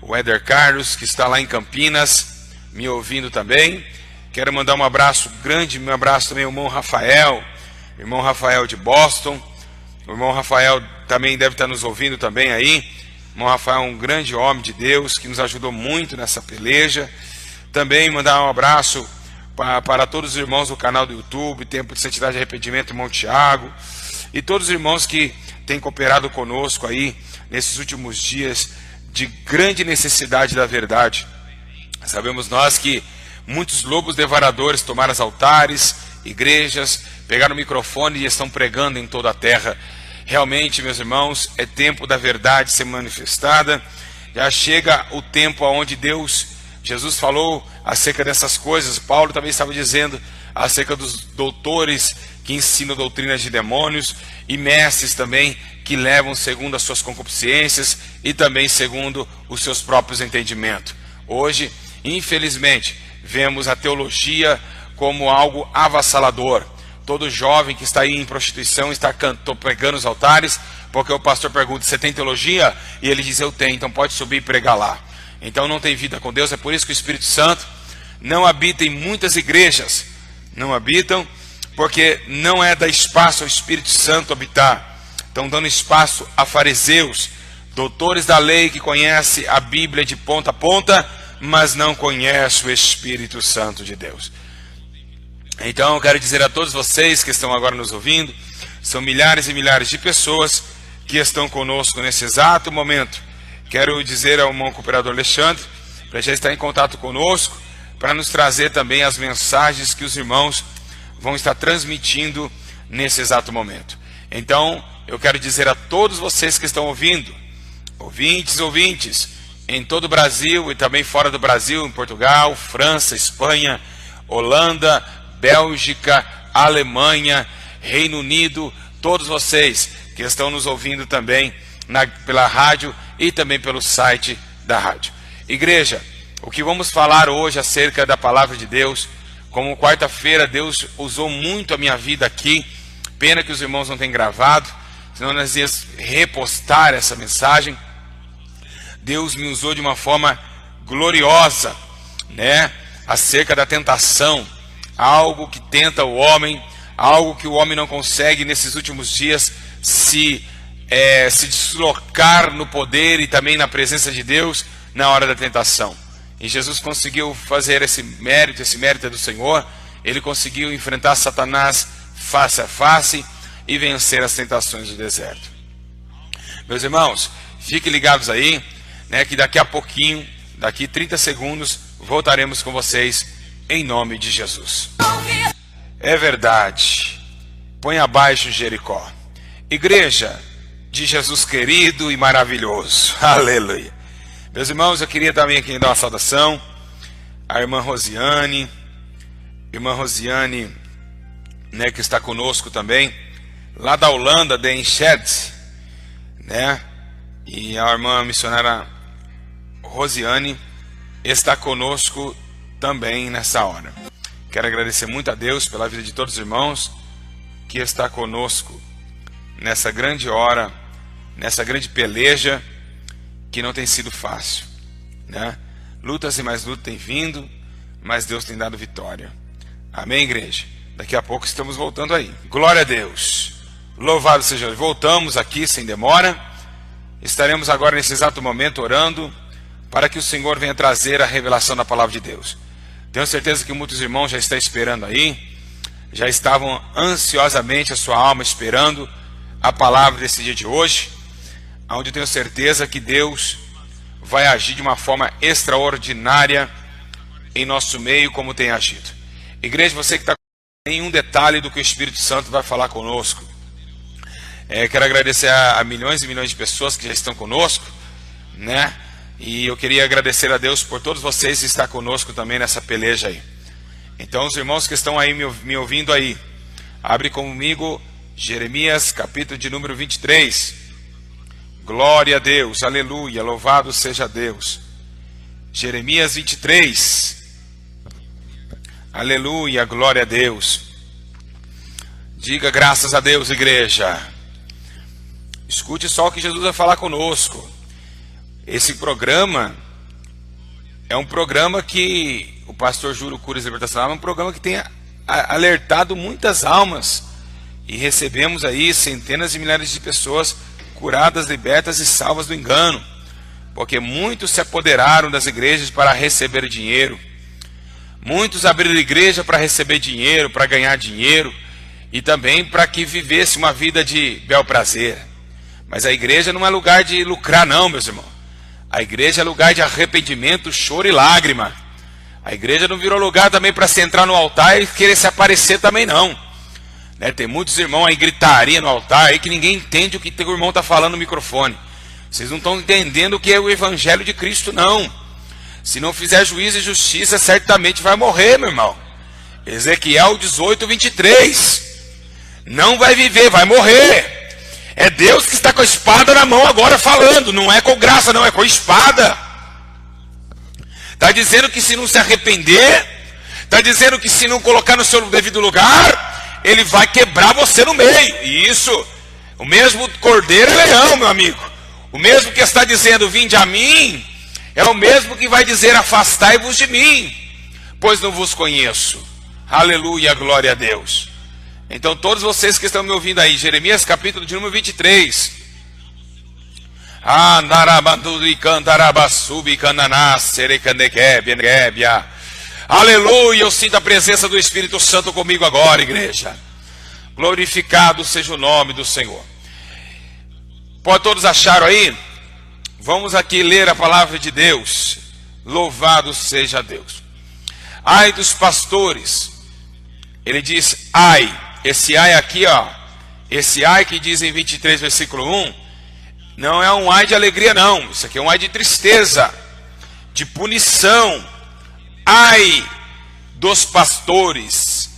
o Éder Carlos, que está lá em Campinas, me ouvindo também. Quero mandar um abraço grande, um abraço também ao irmão Rafael de Boston. O irmão Rafael também deve estar nos ouvindo também aí. O irmão Rafael é um grande homem de Deus, que nos ajudou muito nessa peleja. Também mandar um abraço para todos os irmãos do canal do YouTube, Tempo de Santidade e Arrependimento, irmão Tiago, e todos os irmãos que têm cooperado conosco aí, nesses últimos dias de grande necessidade da verdade. Sabemos nós que muitos lobos devoradores tomaram os altares, igrejas, pegaram o microfone e estão pregando em toda a terra. Realmente, meus irmãos, é tempo da verdade ser manifestada. Já chega o tempo onde Jesus falou acerca dessas coisas. Paulo também estava dizendo acerca dos doutores que ensinam doutrinas de demônios e mestres também que levam segundo as suas concupiscências e também segundo os seus próprios entendimentos. Hoje, infelizmente, vemos a teologia como algo avassalador. Todo jovem que está aí em prostituição está pregando os altares, porque o pastor pergunta: você tem teologia? E ele diz: eu tenho, então pode subir e pregar lá. Então não tem vida com Deus. É por isso que o Espírito Santo não habita em muitas igrejas. Não habitam, porque não é dar espaço ao Espírito Santo habitar. Estão dando espaço a fariseus, doutores da lei que conhecem a Bíblia de ponta a ponta, mas não conhecem o Espírito Santo de Deus. Então eu quero dizer a todos vocês que estão agora nos ouvindo, são milhares e milhares de pessoas que estão conosco nesse exato momento. Quero dizer ao irmão cooperador Alexandre para já estar em contato conosco, para nos trazer também as mensagens que os irmãos vão estar transmitindo nesse exato momento. Então, eu quero dizer a todos vocês que estão ouvindo, ouvintes, em todo o Brasil e também fora do Brasil, em Portugal, França, Espanha, Holanda, Bélgica, Alemanha, Reino Unido, todos vocês que estão nos ouvindo também pela rádio e também pelo site da rádio. Igreja, o que vamos falar hoje acerca da palavra de Deus, como quarta-feira Deus usou muito a minha vida aqui, pena que os irmãos não têm gravado, senão nós íamos repostar essa mensagem. Deus me usou de uma forma gloriosa, né? Acerca da tentação, algo que tenta o homem, algo que o homem não consegue nesses últimos dias se deslocar no poder e também na presença de Deus na hora da tentação. E Jesus conseguiu fazer esse mérito é do Senhor. Ele conseguiu enfrentar Satanás face a face e vencer as tentações do deserto. Meus irmãos, fiquem ligados aí, né, que daqui a pouquinho, daqui 30 segundos, voltaremos com vocês em nome de Jesus. É verdade. Põe abaixo Jericó. Igreja de Jesus querido e maravilhoso. Aleluia. Meus irmãos, eu queria também aqui dar uma saudação à irmã Rosiane. Irmã Rosiane, né, que está conosco também, lá da Holanda, de Enschede, né? E a irmã missionária Rosiane está conosco também nessa hora. Quero agradecer muito a Deus pela vida de todos os irmãos que está conosco nessa grande hora, nessa grande peleja que não tem sido fácil, né? Lutas e mais lutas têm vindo, mas Deus tem dado vitória. Amém, igreja? Daqui a pouco estamos voltando aí. Glória a Deus. Louvado seja Deus. Voltamos aqui sem demora. Estaremos agora nesse exato momento orando para que o Senhor venha trazer a revelação da palavra de Deus. Tenho certeza que muitos irmãos já estão esperando aí, já estavam ansiosamente a sua alma esperando a palavra desse dia de hoje, onde eu tenho certeza que Deus vai agir de uma forma extraordinária em nosso meio, como tem agido. Igreja, você que está com nenhum detalhe do que o Espírito Santo vai falar conosco, quero agradecer a milhões e milhões de pessoas que já estão conosco, né? E eu queria agradecer a Deus por todos vocês que estão conosco também nessa peleja aí. Então, os irmãos que estão aí me ouvindo aí, abre comigo Jeremias, capítulo de número 23. Glória a Deus, aleluia, louvado seja Deus. Jeremias 23. Aleluia, glória a Deus. Diga graças a Deus, igreja. Escute só o que Jesus vai falar conosco. Esse programa é um programa que o pastor Júlio Curas Libertação é um programa que tem alertado muitas almas, e recebemos aí centenas de milhares de pessoas curadas, libertas e salvas do engano, porque muitos se apoderaram das igrejas para receber dinheiro, muitos abriram igreja para receber dinheiro, para ganhar dinheiro, e também para que vivesse uma vida de bel prazer. Mas a igreja não é lugar de lucrar não, meus irmãos. A igreja é lugar de arrependimento, choro e lágrima. A igreja não virou lugar também para se entrar no altar e querer se aparecer também não, né? Tem muitos irmãos aí gritaria no altar aí que ninguém entende o que o irmão está falando no microfone. Vocês não estão entendendo o que é o evangelho de Cristo não. Se não fizer juízo e justiça, certamente vai morrer, meu irmão. Ezequiel 18, 23. Não vai viver, vai morrer. É Deus que está com a espada na mão agora falando. Não é com graça não, é com espada. Está dizendo que se não se arrepender, está dizendo que se não colocar no seu devido lugar, ele vai quebrar você no meio. E isso, o mesmo cordeiro é leão, meu amigo. O mesmo que está dizendo, vinde a mim, é o mesmo que vai dizer, afastai-vos de mim, pois não vos conheço. Aleluia, glória a Deus. Então todos vocês que estão me ouvindo aí, Jeremias capítulo de número 23. Aleluia, eu sinto a presença do Espírito Santo comigo agora, igreja. Glorificado seja o nome do Senhor. Pode todos acharam aí? Vamos aqui ler a palavra de Deus. Louvado seja Deus. Ai dos pastores. Ele diz ai. Esse ai aqui, ó. Esse ai que diz em 23 versículo 1. Não é um ai de alegria não. Isso aqui é um ai de tristeza, de punição. Ai dos pastores.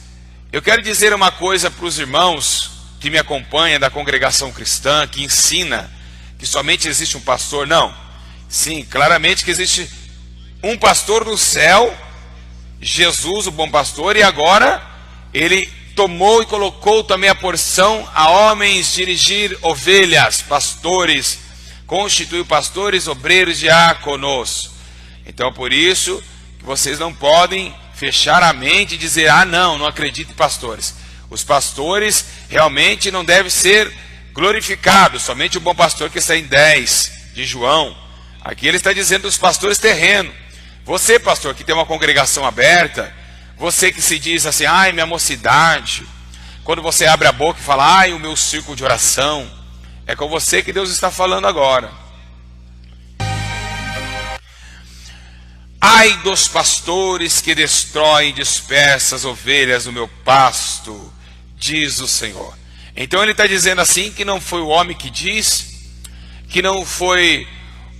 Eu quero dizer uma coisa para os irmãos que me acompanham da congregação cristã, que ensina que somente existe um pastor. Não. Sim, claramente que existe um pastor no céu, Jesus, o bom pastor, e agora ele tomou e colocou também a porção a homens dirigir ovelhas, pastores, constituiu pastores, obreiros, diáconos. Então por isso que vocês não podem fechar a mente e dizer, ah não acredito em pastores. Os pastores realmente não devem ser glorificados, somente o bom pastor que está em 10 de João. Aqui ele está dizendo dos pastores terrenos. Você, pastor, que tem uma congregação aberta, você que se diz assim, ai minha mocidade, quando você abre a boca e fala, ai o meu círculo de oração, é com você que Deus está falando agora. Ai dos pastores que destroem e dispersam as ovelhas do meu pasto, diz o Senhor. Então ele está dizendo assim, que não foi o homem que diz, que não foi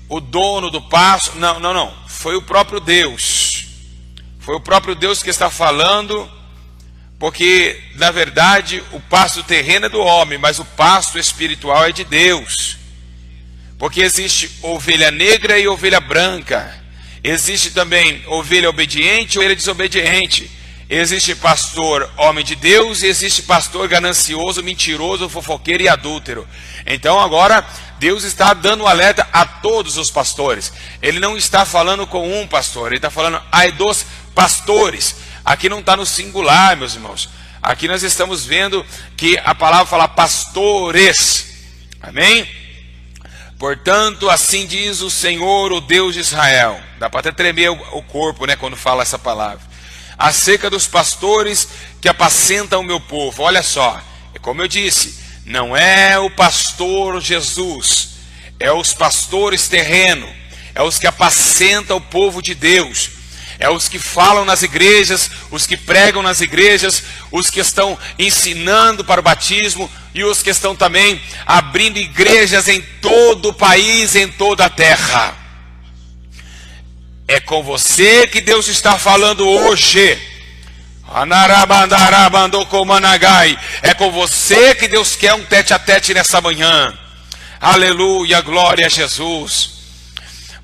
o dono do pasto, não, foi o próprio Deus. Foi o próprio Deus que está falando, porque na verdade o pasto terreno é do homem, mas o pasto espiritual é de Deus. Porque existe ovelha negra e ovelha branca. Existe também ovelha obediente e ovelha desobediente. Existe pastor homem de Deus e existe pastor ganancioso, mentiroso, fofoqueiro e adúltero. Então agora Deus está dando um alerta a todos os pastores. Ele não está falando com um pastor, ele está falando ai dos pastores. Aqui não está no singular, meus irmãos. Aqui nós estamos vendo que a palavra fala pastores. Amém? Portanto, assim diz o Senhor, o Deus de Israel. Dá para até tremer o corpo, né, quando fala essa palavra. Acerca dos pastores que apacentam o meu povo. Olha só, é como eu disse, não é o pastor Jesus, é os pastores terrenos, é os que apacentam o povo de Deus, é os que falam nas igrejas, os que pregam nas igrejas, os que estão ensinando para o batismo e os que estão também abrindo igrejas em todo o país, em toda a terra. É com você que Deus está falando hoje. É com você que Deus quer um tete a tete nessa manhã. Aleluia, glória a Jesus.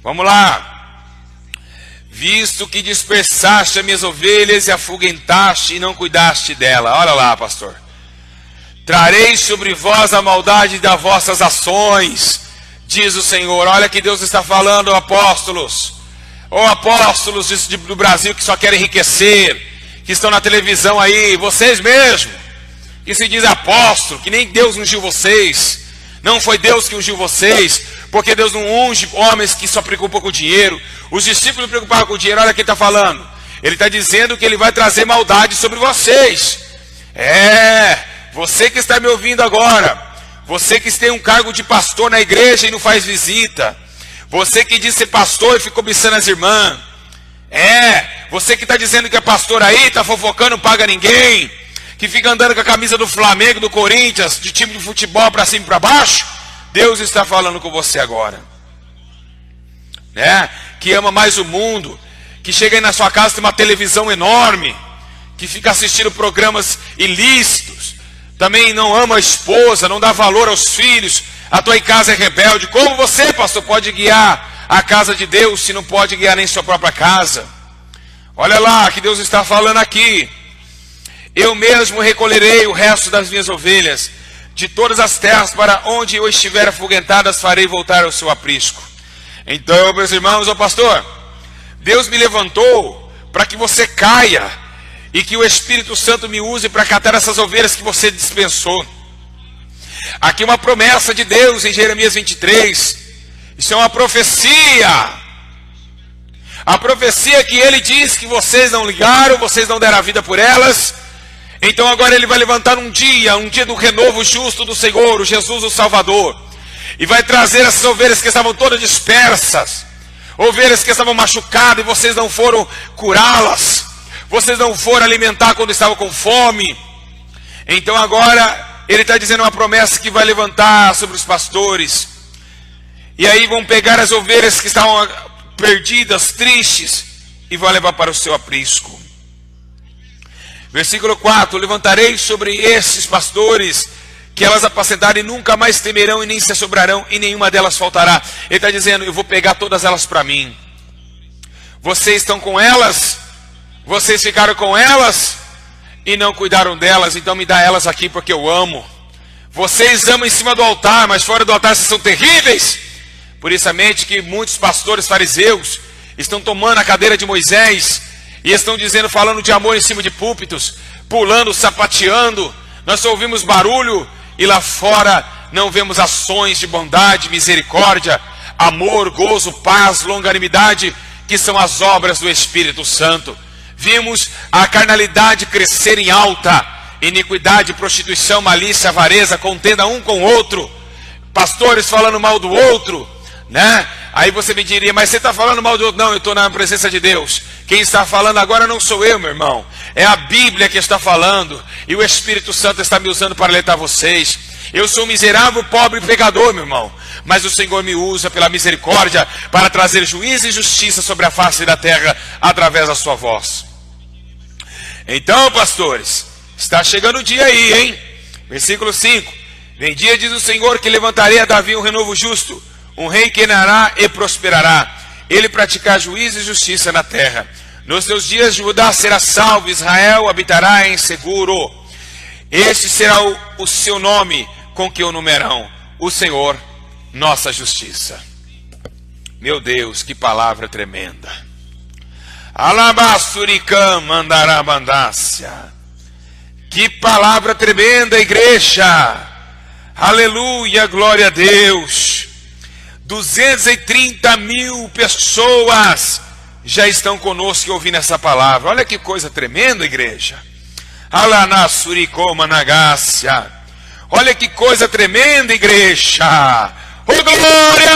Vamos lá. Visto que dispersaste as minhas ovelhas e afugentaste e não cuidaste dela. Olha lá, pastor. Trarei sobre vós a maldade das vossas ações, diz o Senhor. Olha que Deus está falando, apóstolos. ou apóstolos do Brasil que só querem enriquecer, que estão na televisão aí, vocês mesmos, que se diz apóstolo, que nem Deus ungiu vocês, não foi Deus que ungiu vocês, porque Deus não unge homens que só preocupam com o dinheiro. Os discípulos preocupavam com o dinheiro. Olha quem está falando, ele está dizendo que ele vai trazer maldade sobre vocês. Você que está me ouvindo agora, você que tem um cargo de pastor na igreja e não faz visita, você que diz ser pastor e fica cobiçando as irmãs, você que está dizendo que é pastor aí, está fofocando, não paga ninguém, que fica andando com a camisa do Flamengo, do Corinthians, de time de futebol para cima e para baixo, Deus está falando com você agora, que ama mais o mundo, que chega aí na sua casa, tem uma televisão enorme, que fica assistindo programas ilícitos, também não ama a esposa, não dá valor aos filhos, a tua casa é rebelde. Como você, pastor, pode guiar a casa de Deus se não pode guiar nem sua própria casa? Olha lá que Deus está falando aqui. Eu mesmo recolherei o resto das minhas ovelhas, de todas as terras para onde eu estiver afugentada, farei voltar ao seu aprisco. Então, meus irmãos, pastor, Deus me levantou para que você caia, e que o Espírito Santo me use para catar essas ovelhas que você dispensou. Aqui uma promessa de Deus em Jeremias 23, isso é uma profecia, a profecia que ele diz que vocês não ligaram, vocês não deram a vida por elas. Então agora ele vai levantar um dia do renovo justo do Senhor, o Jesus o Salvador, e vai trazer essas ovelhas que estavam todas dispersas, ovelhas que estavam machucadas e vocês não foram curá-las, vocês não foram alimentar quando estavam com fome. Então agora ele está dizendo uma promessa que vai levantar sobre os pastores, e aí vão pegar as ovelhas que estavam perdidas, tristes, e vão levar para o seu aprisco. Versículo 4: levantarei sobre esses pastores, que elas apacentarem, nunca mais temerão e nem se assombrarão, e nenhuma delas faltará. Ele está dizendo, eu vou pegar todas elas para mim. Vocês estão com elas, vocês ficaram com elas e não cuidaram delas, então me dá elas aqui porque eu amo. Vocês amam em cima do altar, mas fora do altar vocês são terríveis. Por isso a mente que muitos pastores fariseus estão tomando a cadeira de Moisés e estão dizendo, falando de amor em cima de púlpitos, pulando, sapateando. Nós só ouvimos barulho e lá fora não vemos ações de bondade, misericórdia, amor, gozo, paz, longanimidade, que são as obras do Espírito Santo. Vimos a carnalidade crescer em alta, iniquidade, prostituição, malícia, avareza, contenda um com o outro, pastores falando mal do outro, Aí você me diria, mas você está falando mal do outro? Não, eu estou na presença de Deus. Quem está falando agora não sou eu, meu irmão, é a Bíblia que está falando, e o Espírito Santo está me usando para alertar vocês. Eu sou um miserável, pobre pecador, meu irmão, mas o Senhor me usa pela misericórdia para trazer juízo e justiça sobre a face da terra através da sua voz. Então, pastores, está chegando o dia aí, hein? Versículo 5: vem dia, diz o Senhor, que levantarei a Davi um renovo justo, um rei que reinará e prosperará, ele praticar juízo e justiça na terra. Nos teus dias Judá será salvo, Israel habitará em seguro. Este será o seu nome com que o numerarão, o Senhor, nossa justiça. Meu Deus, que palavra tremenda. Alabasuricam mandarabandácia. Que palavra tremenda, igreja. Aleluia, glória a Deus. 230 mil pessoas já estão conosco ouvindo essa palavra. Olha que coisa tremenda, igreja. Alanasuricomanagácia. Olha que coisa tremenda, igreja. Oh, glória!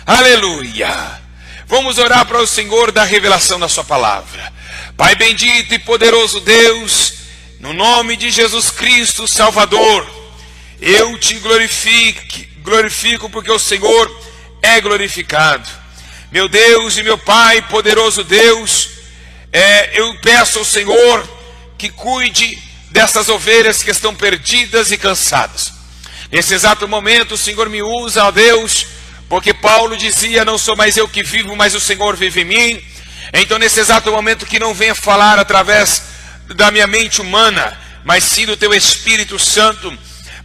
Aleluia. Vamos orar para o Senhor da revelação da sua palavra. Pai bendito e poderoso Deus, no nome de Jesus Cristo, Salvador, eu te glorifico porque o Senhor é glorificado. Meu Deus e meu Pai, poderoso Deus, eu peço ao Senhor que cuide dessas ovelhas que estão perdidas e cansadas. Nesse exato momento o Senhor me usa, ó Deus, porque Paulo dizia, não sou mais eu que vivo, mas o Senhor vive em mim. Então nesse exato momento que não venha falar através da minha mente humana, mas sim do teu Espírito Santo,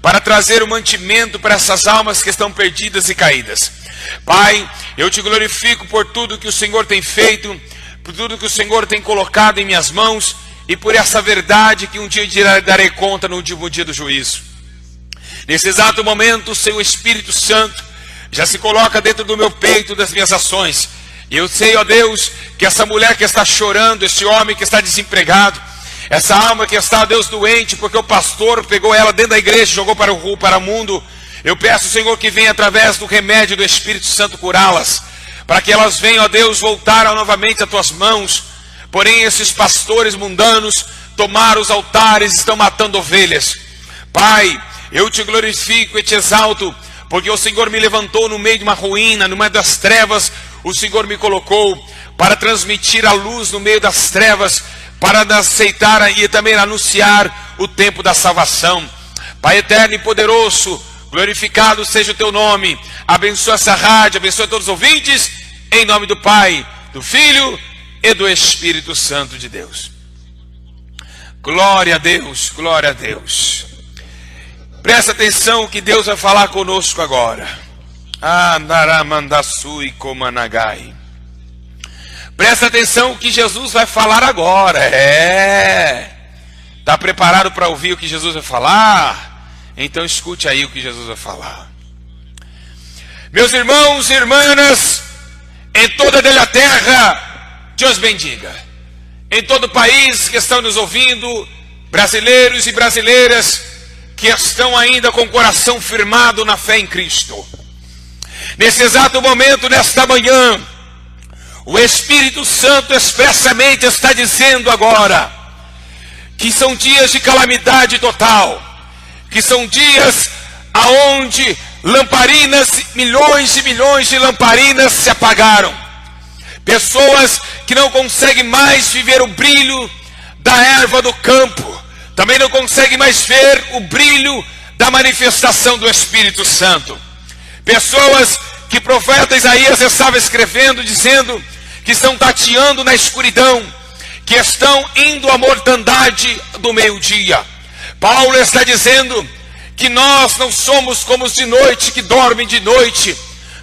para trazer o mantimento para essas almas que estão perdidas e caídas. Pai, eu te glorifico por tudo que o Senhor tem feito, por tudo que o Senhor tem colocado em minhas mãos, e por essa verdade que um dia darei conta no último dia do juízo. Nesse exato momento, o seu Espírito Santo já se coloca dentro do meu peito, das minhas ações. E eu sei, ó Deus, que essa mulher que está chorando, esse homem que está desempregado, essa alma que está, ó Deus, doente, porque o pastor pegou ela dentro da igreja e jogou para o mundo. Eu peço, Senhor, que venha através do remédio do Espírito Santo curá-las, para que elas venham, ó Deus, voltar novamente às tuas mãos. Porém, esses pastores mundanos tomaram os altares e estão matando ovelhas. Pai, eu te glorifico e te exalto, porque o Senhor me levantou no meio de uma ruína, no meio das trevas. O Senhor me colocou para transmitir a luz no meio das trevas, para aceitar e também anunciar o tempo da salvação. Pai eterno e poderoso, glorificado seja o teu nome. Abençoa essa rádio, abençoa todos os ouvintes, em nome do Pai, do Filho e do Espírito Santo de Deus. Glória a Deus, glória a Deus. Presta atenção que Deus vai falar conosco agora. Andaramandasui komanagai. Presta atenção que Jesus vai falar agora. Está preparado para ouvir o que Jesus vai falar? Então escute aí o que Jesus vai falar. Meus irmãos e irmãs, em toda a terra, Deus bendiga. Em todo o país que estão nos ouvindo, brasileiros e brasileiras que estão ainda com o coração firmado na fé em Cristo. Nesse exato momento, nesta manhã, o Espírito Santo expressamente está dizendo agora que são dias de calamidade total, que são dias aonde lamparinas, milhões e milhões de lamparinas se apagaram. Pessoas que não conseguem mais viver o brilho da erva do campo, também não conseguem mais ver o brilho da manifestação do Espírito Santo. Pessoas que o profeta Isaías estava escrevendo, dizendo que estão tateando na escuridão, que estão indo à mortandade do meio-dia. Paulo está dizendo que nós não somos como os de noite, que dormem de noite.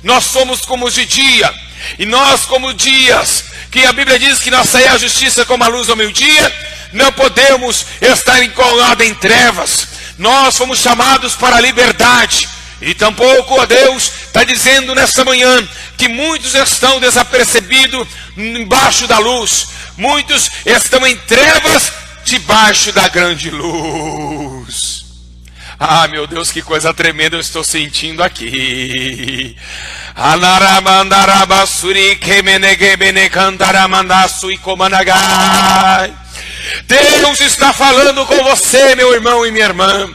Nós somos como os de dia. E nós, como dias, que a Bíblia diz que nós saímos a justiça como a luz ao meio-dia, não podemos estar encolados em trevas. Nós fomos chamados para a liberdade. E tampouco, ó Deus, está dizendo nessa manhã que muitos estão desapercebidos embaixo da luz. Muitos estão em trevas debaixo da grande luz. Ah, meu Deus, que coisa tremenda eu estou sentindo aqui. Deus está falando com você, meu irmão e minha irmã,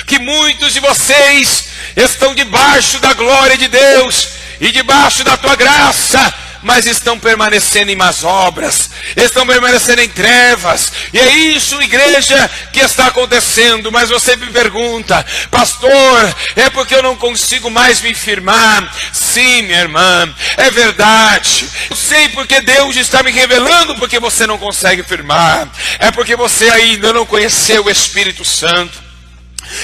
que muitos de vocês estão debaixo da glória de Deus e debaixo da tua graça, mas estão permanecendo em más obras, estão permanecendo em trevas. E é isso, igreja, que está acontecendo. Mas você me pergunta: pastor, é porque eu não consigo mais me firmar? Sim, minha irmã, é verdade. Eu sei porque Deus está me revelando porque você não consegue firmar. É porque você ainda não conheceu o Espírito Santo.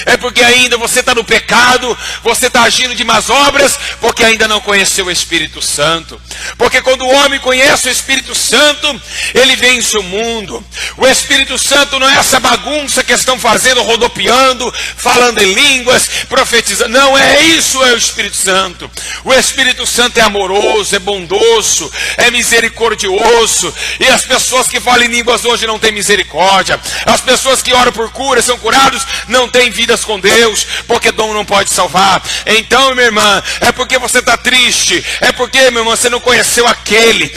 É porque ainda você está no pecado, você está agindo de más obras, porque ainda não conheceu o Espírito Santo. Porque quando o homem conhece o Espírito Santo, ele vence o mundo. O Espírito Santo não é essa bagunça que estão fazendo, rodopiando, falando em línguas, profetizando. Não é isso, é o Espírito Santo. O Espírito Santo é amoroso, é bondoso, é misericordioso. E as pessoas que falam em línguas hoje não têm misericórdia. As pessoas que oram por cura, são curados, não têm vidas com Deus, porque dom não pode salvar. Então, minha irmã, é porque você está triste, é porque, meu irmão, você não conheceu aquele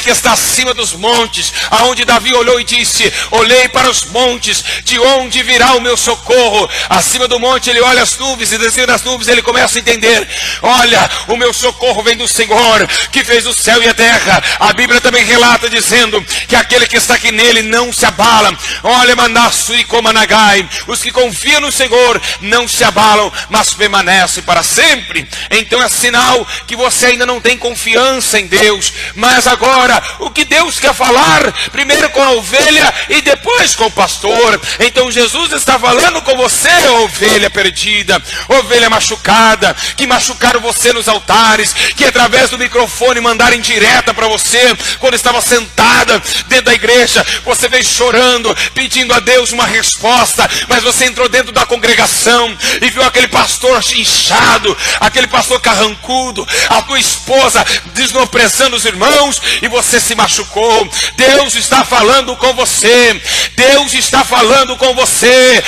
que está acima dos montes, aonde Davi olhou e disse: olhei para os montes, de onde virá o meu socorro? Acima do monte ele olha as nuvens, e descendo das nuvens ele começa a entender: olha, o meu socorro vem do Senhor, que fez o céu e a terra. A Bíblia também relata dizendo que aquele que está aqui nele não se abala. Olha, Manassui Komanagai, os que confiam no Senhor não se abalam, mas permanecem para sempre. Então é sinal que você ainda não tem confiança em Deus. Mas agora, o que Deus quer falar, primeiro com a ovelha e depois com o pastor. Então Jesus está falando com você, ovelha perdida, ovelha machucada, que machucaram você nos altares, que através do microfone mandaram indireta para você, quando estava sentada dentro da igreja, você veio chorando, pedindo a Deus uma resposta, mas você entrou dentro da congregação e viu aquele pastor inchado, aquele pastor carrancudo, a tua esposa desnoprezando os irmãos, e você se machucou. Deus está falando com você, Deus está falando com você.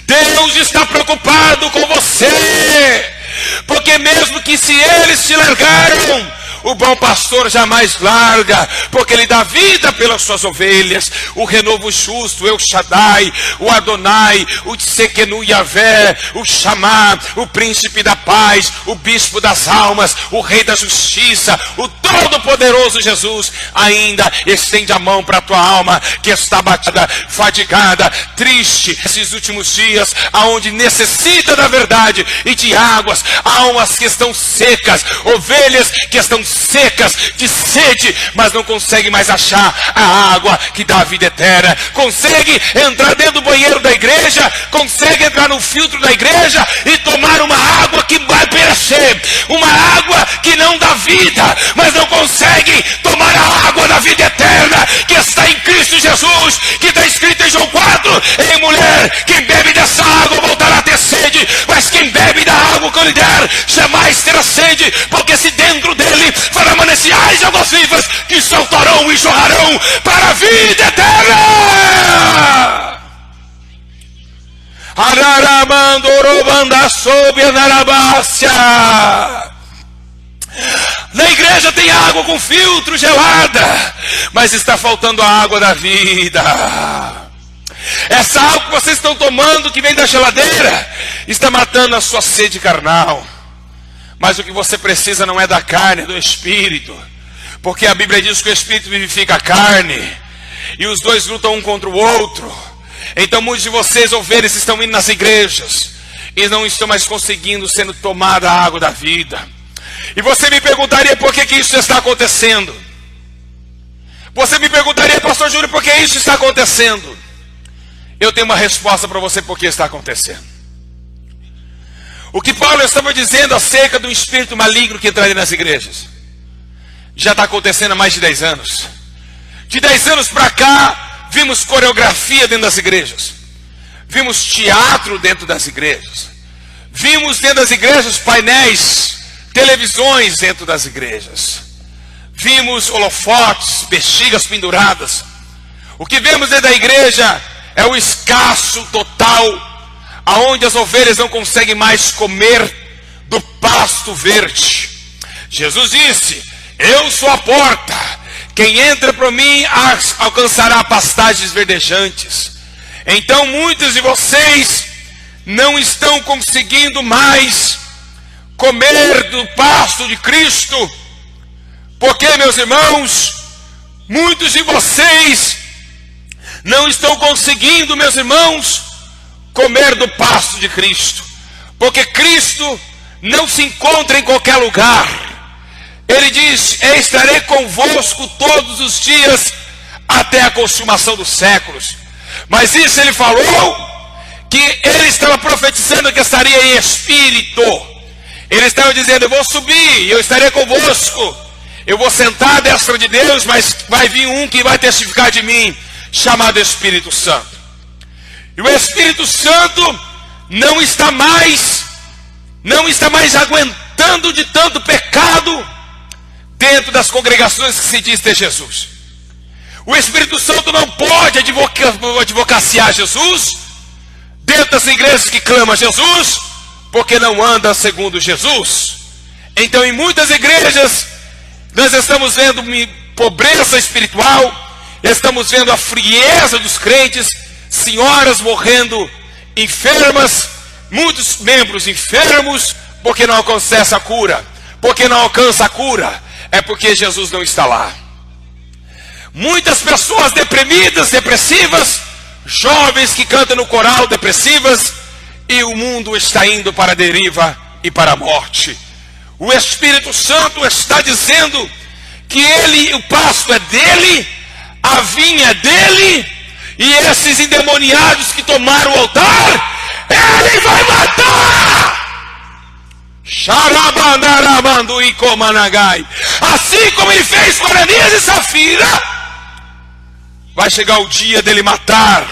Deus está preocupado com você, porque mesmo que se eles te largaram, o bom pastor jamais larga, porque ele dá vida pelas suas ovelhas. O renovo justo, El Shaddai, o Adonai, o Tsekenu Yavé, o Chamá, o príncipe da paz, o bispo das almas, o rei da justiça, o todo-poderoso Jesus, ainda estende a mão para a tua alma, que está batida, fadigada, triste, esses últimos dias, aonde necessita da verdade e de águas, almas que estão secas, ovelhas que estão secas de sede, mas não consegue mais achar a água que dá a vida eterna. Consegue entrar dentro do banheiro da igreja, consegue entrar no filtro da igreja e tomar uma água que vai perecer, uma água que não dá vida, mas não consegue tomar a água da vida eterna que está em Cristo Jesus, que está escrito em João 4: ei mulher, quem bebe dessa água voltará a ter sede, mas quem bebe da água que eu lhe der jamais terá sede, porque se dentro dele fará mananciais de águas vivas que saltarão e jorrarão para a vida eterna. Na igreja tem água com filtro gelada, mas está faltando a água da vida. Essa água que vocês estão tomando, que vem da geladeira, está matando a sua sede carnal. Mas o que você precisa não é da carne, é do Espírito. Porque a Bíblia diz que o Espírito vivifica a carne, e os dois lutam um contra o outro. Então muitos de vocês, ovelhas, estão indo nas igrejas e não estão mais conseguindo sendo tomada a água da vida. E você me perguntaria por que isso está acontecendo. Você me perguntaria, pastor Júlio, por que isso está acontecendo? Eu tenho uma resposta para você por que está acontecendo. O que Paulo estava dizendo acerca do espírito maligno que entraria nas igrejas já está acontecendo há mais de 10 anos. De 10 anos para cá, vimos coreografia dentro das igrejas, vimos teatro dentro das igrejas, vimos dentro das igrejas painéis, televisões dentro das igrejas, vimos holofotes, bexigas penduradas. O que vemos dentro da igreja é o escasso total, aonde as ovelhas não conseguem mais comer do pasto verde. Jesus disse: eu sou a porta, quem entra por mim alcançará pastagens verdejantes. Então muitos de vocês não estão conseguindo mais comer do pasto de Cristo, porque, meus irmãos, muitos de vocês não estão conseguindo, meus irmãos, comer do pasto de Cristo, porque Cristo não se encontra em qualquer lugar. Ele diz: eu estarei convosco todos os dias até a consumação dos séculos. Mas isso ele falou, que ele estava profetizando que estaria em espírito. Ele estava dizendo: eu vou subir, eu estarei convosco, eu vou sentar à destra de Deus, mas vai vir um que vai testificar de mim, chamado Espírito Santo. E o Espírito Santo não está mais aguentando de tanto pecado dentro das congregações que se diz ter Jesus. O Espírito Santo não pode advocaciar Jesus dentro das igrejas que clamam a Jesus, porque não anda segundo Jesus. Então, em muitas igrejas, nós estamos vendo pobreza espiritual, estamos vendo a frieza dos crentes, senhoras morrendo enfermas, muitos membros enfermos, porque não alcança a cura. Porque não alcança a cura, é porque Jesus não está lá. Muitas pessoas deprimidas, depressivas, jovens que cantam no coral depressivas, e o mundo está indo para a deriva e para a morte. O Espírito Santo está dizendo que ele, o pasto é dele, a vinha é dele, e esses endemoniados que tomaram o altar, ele vai matar. Assim como ele fez com Ananias e Safira, vai chegar o dia dele matar.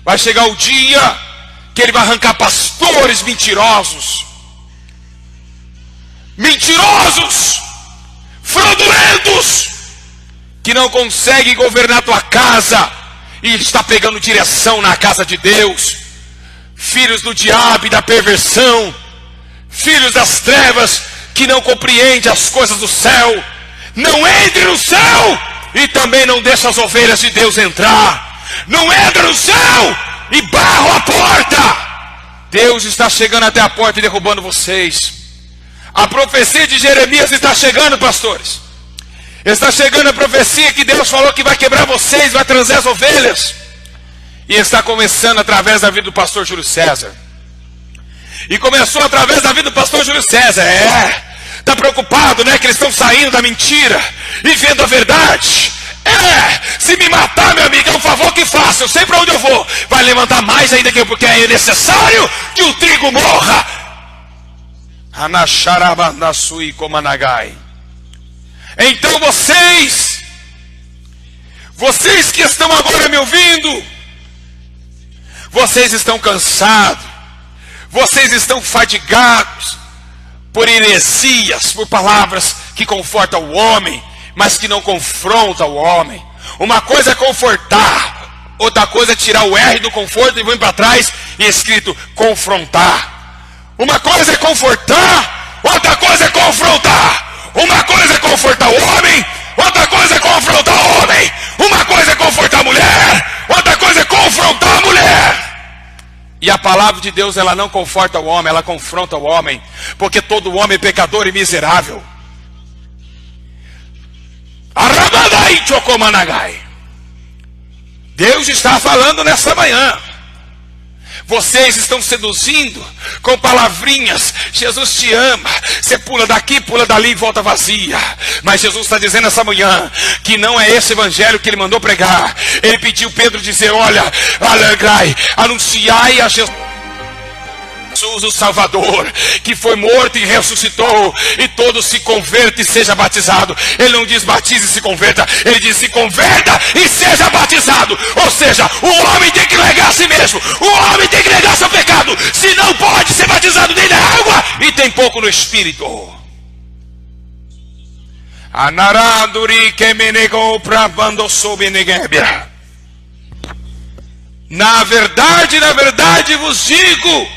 Vai chegar o dia que ele vai arrancar pastores mentirosos, fraudulentos, que não conseguem governar tua casa e está pegando direção na casa de Deus. Filhos do diabo e da perversão, filhos das trevas, que não compreendem as coisas do céu. Não entre no céu e também não deixa as ovelhas de Deus entrar. Não entra no céu e barra a porta. Deus está chegando até a porta e derrubando vocês. A profecia de Jeremias está chegando, pastores. Está chegando a profecia que Deus falou que vai quebrar vocês, vai trazer as ovelhas. E está começando através da vida do pastor Júlio César. E começou através da vida do pastor Júlio César. Está preocupado, né? Que eles estão saindo da mentira e vendo a verdade. Se me matar, meu amigo, é um favor que faça. Eu sei para onde eu vou. Vai levantar mais ainda que eu, porque é necessário que o trigo morra. Então vocês que estão agora me ouvindo, vocês estão cansados, vocês estão fadigados por heresias, por palavras que confortam o homem, mas que não confrontam o homem. Uma coisa é confortar, outra coisa é tirar o R do conforto e vir para trás e escrito confrontar. Uma coisa é confortar, outra coisa é confrontar. Uma coisa é confortar o homem, outra coisa é confrontar o homem. Uma coisa é confortar a mulher, outra coisa é confrontar a mulher. E a palavra de Deus, ela não conforta o homem, ela confronta o homem, porque todo homem é pecador e miserável. Deus está falando nessa manhã. Vocês estão seduzindo com palavrinhas. Jesus te ama. Você pula daqui, pula dali e volta vazia. Mas Jesus está dizendo essa manhã que não é esse evangelho que ele mandou pregar. Ele pediu Pedro dizer: olha, alegrai, anunciai a Jesus o Salvador, que foi morto e ressuscitou, e todos se convertam e seja batizado. Ele não diz batize e se converta, ele diz se converta e seja batizado. Ou seja, o homem tem que negar a si mesmo, o homem tem que negar seu pecado, se não pode ser batizado nem na água e tem pouco no Espírito. Na verdade vos digo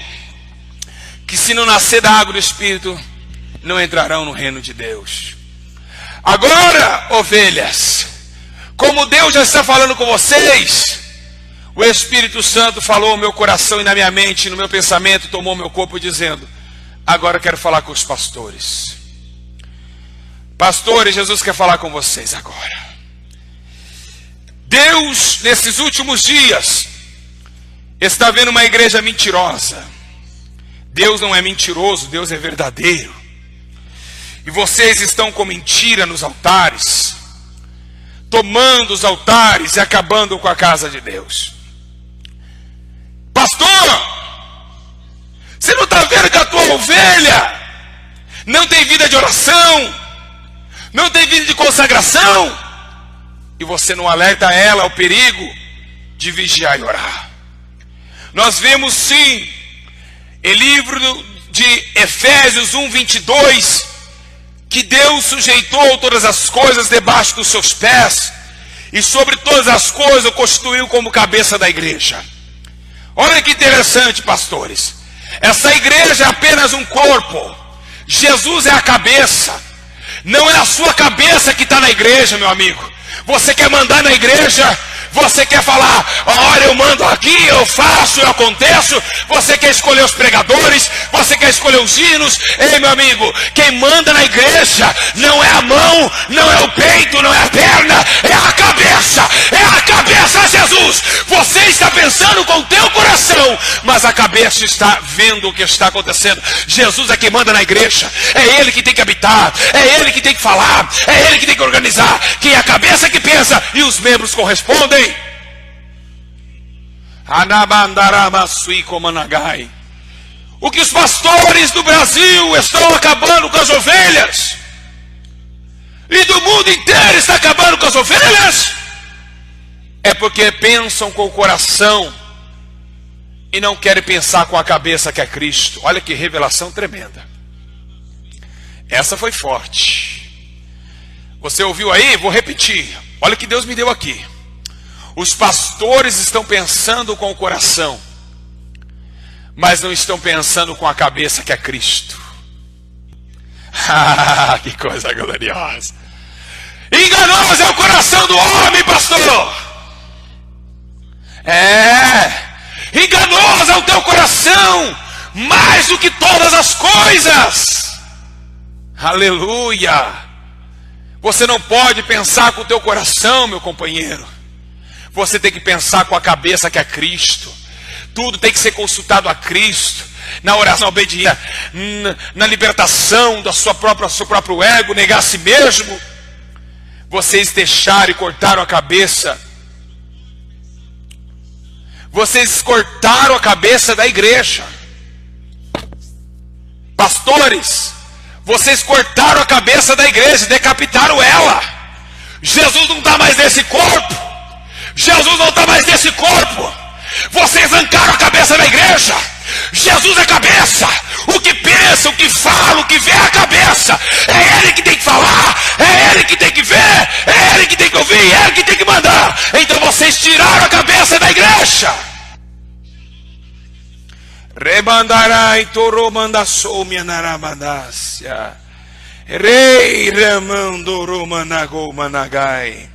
que se não nascer da água do Espírito, não entrarão no reino de Deus. Agora, ovelhas, como Deus já está falando com vocês, o Espírito Santo falou no meu coração e na minha mente, no meu pensamento, tomou meu corpo dizendo: agora eu quero falar com os pastores. Pastores, Jesus quer falar com vocês agora. Deus, nesses últimos dias, está vendo uma igreja mentirosa. Deus não é mentiroso, Deus é verdadeiro. E vocês estão com mentira nos altares, tomando os altares e acabando com a casa de Deus. Pastor, você não está vendo que a tua ovelha não tem vida de oração, não tem vida de consagração, e você não alerta ela ao perigo de vigiar e orar? Nós vemos sim, em livro de Efésios 1:22, que Deus sujeitou todas as coisas debaixo dos seus pés, e sobre todas as coisas o constituiu como cabeça da igreja. Olha que interessante, pastores. Essa igreja é apenas um corpo. Jesus é a cabeça. Não é a sua cabeça que está na igreja, meu amigo. Você quer mandar na igreja, Você quer falar, olha, eu mando aqui, eu faço, eu aconteço. Você quer escolher os pregadores, você quer escolher os hinos. Ei, meu amigo, quem manda na igreja não é a mão, não é o peito, não é a perna, é a cabeça. É a cabeça, Jesus. Você está pensando com o teu coração, mas a cabeça está vendo o que está acontecendo. Jesus é quem manda na igreja. É Ele que tem que habitar, é Ele que tem que falar, é Ele que tem que organizar. Que é a cabeça que pensa e os membros correspondem. O que os pastores do Brasil estão acabando com as ovelhas, e do mundo inteiro está acabando com as ovelhas, é porque pensam com o coração e não querem pensar com a cabeça, que é Cristo. Olha que revelação tremenda. Essa foi forte. Você ouviu aí? Vou repetir. Olha o que Deus me deu aqui. Os pastores estão pensando com o coração, mas não estão pensando com a cabeça, que é Cristo. Que coisa gloriosa. Enganoso é o coração do homem, pastor. Enganoso é o teu coração, mais do que todas as coisas. Aleluia. Você não pode pensar com o teu coração, meu companheiro. Você tem que pensar com a cabeça, que é Cristo. Tudo tem que ser consultado a Cristo. Na oração, na obediência, na libertação do seu próprio ego, negar a si mesmo. Vocês deixaram e cortaram a cabeça. Vocês cortaram a cabeça da igreja. Pastores, vocês cortaram a cabeça da igreja, decapitaram ela. Jesus não está mais nesse corpo. Jesus não está mais nesse corpo. Vocês arrancaram a cabeça da igreja. Jesus é cabeça. O que pensa, o que fala, o que vê é a cabeça. É Ele que tem que falar, é Ele que tem que ver, é Ele que tem que ouvir, é Ele que tem que mandar. Então vocês tiraram a cabeça da igreja. Rebandarai toromandasou minaramandácia. Rei ramandoromanago managai.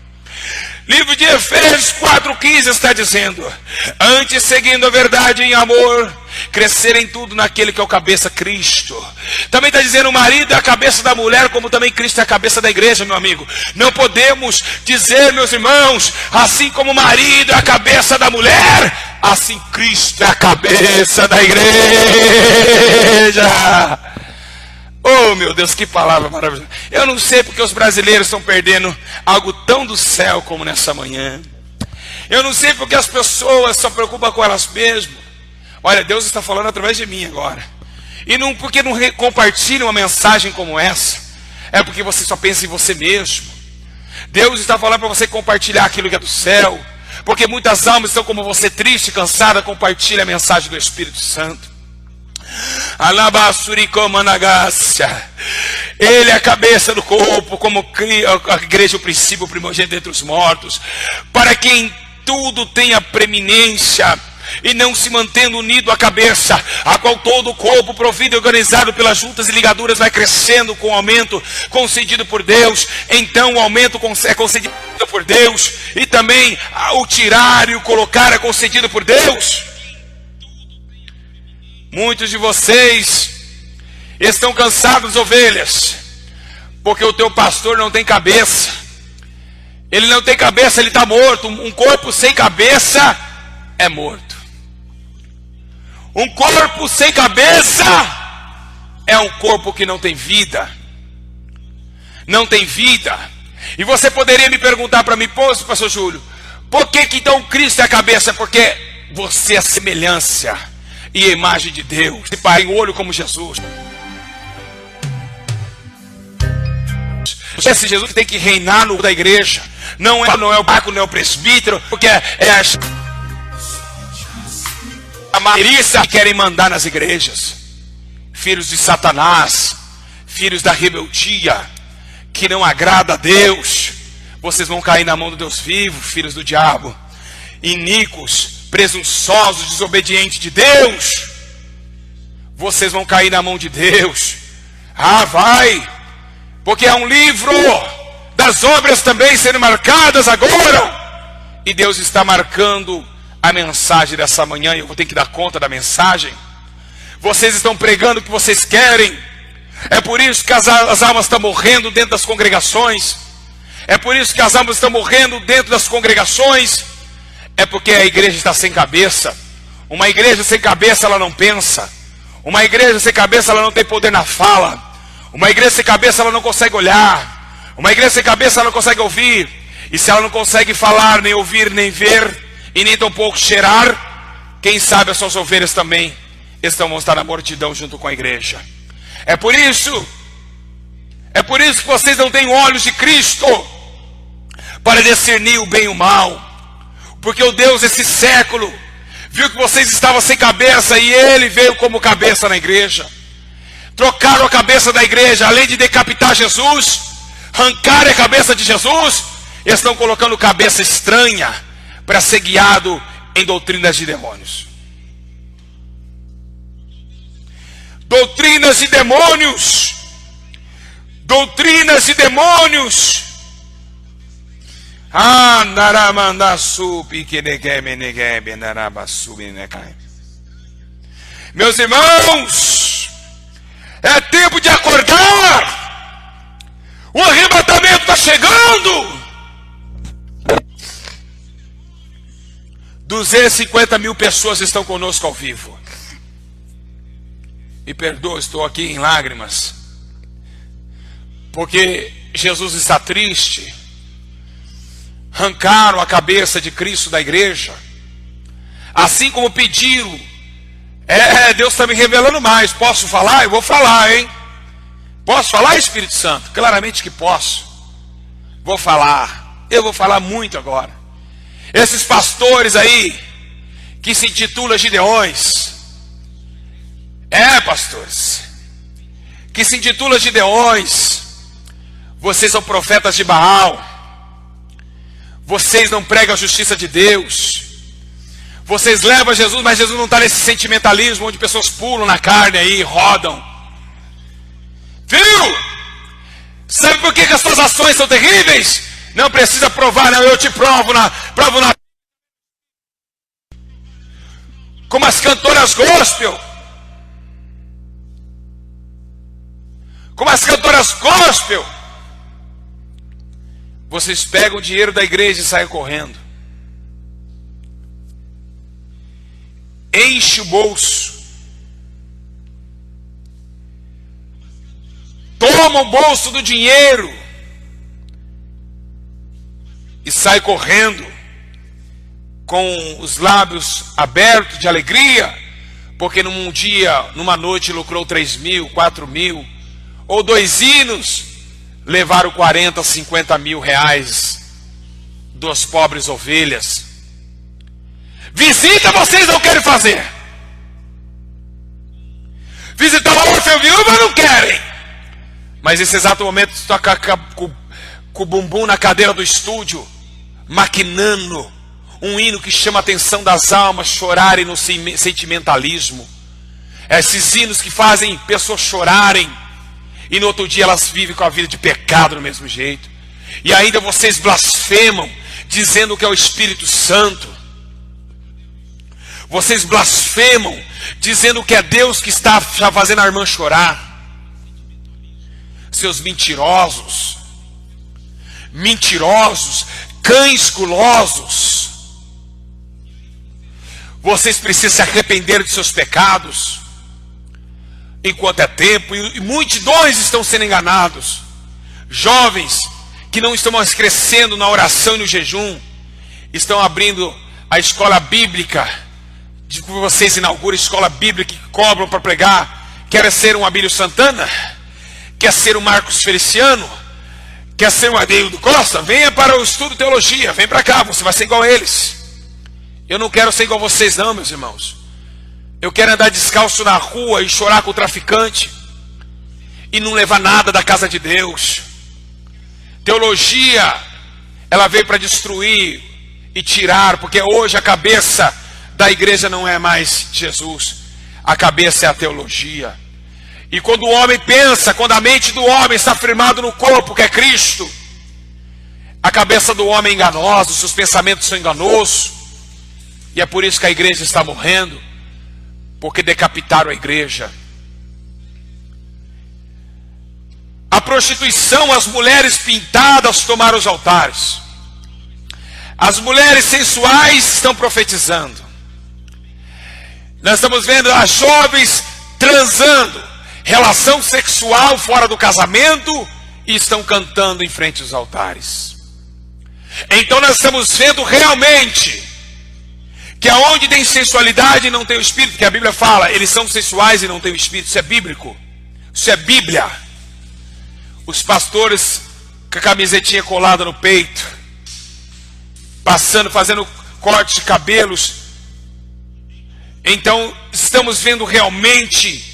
Livro de Efésios 4,15 está dizendo: antes, seguindo a verdade em amor, crescer em tudo naquele que é o cabeça, Cristo. Também está dizendo: o marido é a cabeça da mulher, como também Cristo é a cabeça da igreja, meu amigo. Não podemos dizer, meus irmãos, assim como o marido é a cabeça da mulher, assim Cristo é a cabeça da igreja. Oh, meu Deus, que palavra maravilhosa. Eu não sei porque os brasileiros estão perdendo algo tão do céu como nessa manhã. Eu não sei porque as pessoas só preocupam com elas mesmas. Olha, Deus está falando através de mim agora. E não, porque não compartilham uma mensagem como essa, é porque você só pensa em você mesmo. Deus está falando para você compartilhar aquilo que é do céu, porque muitas almas estão como você, triste, cansada. Compartilhe a mensagem do Espírito Santo. Ele é a cabeça do corpo, como a igreja, o princípio, o primogênito entre os mortos, para que em tudo tenha preeminência, e não se mantendo unido à cabeça, a qual todo o corpo, provido e organizado pelas juntas e ligaduras, vai crescendo com o aumento concedido por Deus. Então o aumento é concedido por Deus, e também o tirar e o colocar é concedido por Deus. Muitos de vocês estão cansados, ovelhas, porque o teu pastor não tem cabeça. Ele não tem cabeça, ele está morto. Um corpo sem cabeça é morto. Um corpo sem cabeça é um corpo que não tem vida. Não tem vida. E você poderia me perguntar para mim: pô, pastor Júlio, por que então Cristo é a cabeça? Porque você é a semelhança e a imagem de Deus. Se para em olho como Jesus. Esse Jesus que tem que reinar no da igreja. Não é o barco, não é o presbítero, porque é a malícia que querem mandar nas igrejas. Filhos de Satanás, filhos da rebeldia, que não agrada a Deus. Vocês vão cair na mão do Deus vivo, filhos do diabo, iníquos, presunçosos, desobedientes de Deus. Vocês vão cair na mão de Deus. Vai, porque é um livro das obras também sendo marcadas agora. e Deus está marcando a mensagem dessa manhã, e eu vou ter que dar conta da mensagem. Vocês estão pregando o que vocês querem. É por isso que as almas estão morrendo dentro das congregações. É por isso que as almas estão morrendo dentro das congregações. É porque a igreja está sem cabeça. Uma igreja sem cabeça, ela não pensa. Uma igreja sem cabeça, ela não tem poder na fala. Uma igreja sem cabeça, ela não consegue olhar. Uma igreja sem cabeça, ela não consegue ouvir. E se ela não consegue falar, nem ouvir, nem ver, e nem tampouco cheirar, quem sabe as suas ovelhas também vão estar na mortidão junto com a igreja. É por isso que vocês não têm olhos de Cristo para discernir o bem e o mal. Porque o Deus desse século viu que vocês estavam sem cabeça e Ele veio como cabeça na igreja. Trocaram a cabeça da igreja, além de decapitar Jesus, arrancaram a cabeça de Jesus, eles estão colocando cabeça estranha para ser guiado em doutrinas de demônios. Doutrinas de demônios. Doutrinas de demônios. Meus irmãos, é tempo de acordar. O arrebatamento está chegando. 250 mil pessoas estão conosco ao vivo. Me perdoa, estou aqui em lágrimas, porque Jesus está triste. Arrancaram a cabeça de Cristo da igreja, assim como pediram. Deus está me revelando mais. Posso falar? Eu vou falar, hein? Posso falar, Espírito Santo? Claramente que posso. Vou falar. Eu vou falar muito agora. Esses pastores aí, que se intitulam Gideões, pastores, que se intitulam Gideões, vocês são profetas de Baal. Vocês não pregam a justiça de Deus. Vocês levam Jesus, mas Jesus não está nesse sentimentalismo onde pessoas pulam na carne aí, rodam. Viu? Sabe por que as suas ações são terríveis? Não precisa provar, não, eu te provo na como as cantoras gospel. Como as cantoras gospel. Vocês pegam o dinheiro da igreja e saem correndo. Enche o bolso. Toma o bolso do dinheiro. E sai correndo. Com os lábios abertos de alegria. Porque num dia, numa noite lucrou 3 mil, 4 mil. Ou 2 hinos. Levaram 40, 50 mil reais das pobres ovelhas. Visita vocês não querem fazer. Visitar o órfão e viúva não querem. Mas nesse exato momento está com o bumbum na cadeira do estúdio, maquinando um hino que chama a atenção das almas chorarem no sentimentalismo. Esses hinos que fazem pessoas chorarem. E no outro dia elas vivem com a vida de pecado do mesmo jeito. E ainda vocês blasfemam, dizendo que é o Espírito Santo. Vocês blasfemam, dizendo que é Deus que está fazendo a irmã chorar. Seus mentirosos. Mentirosos, cães gulosos. Vocês precisam se arrepender de seus pecados. Enquanto é tempo, e multidões estão sendo enganados. Jovens que não estão mais crescendo na oração e no jejum, estão abrindo a escola bíblica. Vocês inauguram a escola bíblica que cobram para pregar. Quer ser um Abílio Santana? Quer ser um Marcos Feliciano? Quer ser um Adeildo Costa? Venha para o estudo de teologia, vem para cá, você vai ser igual a eles. Eu não quero ser igual a vocês não, meus irmãos. Eu quero andar descalço na rua e chorar com o traficante. E não levar nada da casa de Deus. Teologia, ela veio para destruir e tirar. Porque hoje a cabeça da igreja não é mais Jesus. A cabeça é a teologia. E quando o homem pensa, quando a mente do homem está firmado no corpo que é Cristo, A cabeça do homem é enganosa, os seus pensamentos são enganosos. E é por isso que a igreja está morrendo, porque decapitaram a igreja. A prostituição, as mulheres pintadas tomaram os altares. As mulheres sensuais estão profetizando. Nós estamos vendo as jovens transando, relação sexual fora do casamento, e estão cantando em frente aos altares. Então nós estamos vendo realmente que aonde tem sensualidade não tem o Espírito, porque a Bíblia fala, eles são sensuais e não tem o Espírito. Isso é bíblico, isso é Bíblia. Os pastores com a camisetinha colada no peito, passando, fazendo corte de cabelos. Então estamos vendo realmente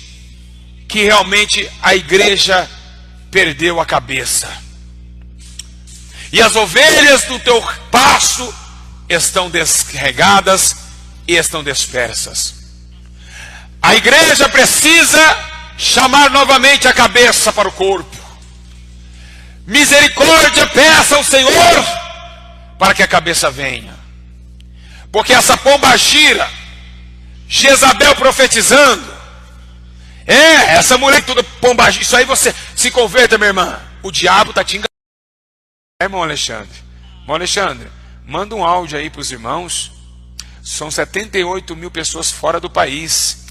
que realmente a igreja perdeu a cabeça. E as ovelhas do teu pasto estão descarregadas e estão dispersas. A igreja precisa chamar novamente a cabeça para o corpo. Misericórdia, peça ao Senhor para que a cabeça venha. Porque essa pomba gira, Jezabel profetizando, essa mulher toda pomba gira, isso aí você se converta, minha irmã. O diabo está te enganando. Irmão Alexandre, manda um áudio aí para os irmãos. São 78 mil pessoas fora do país.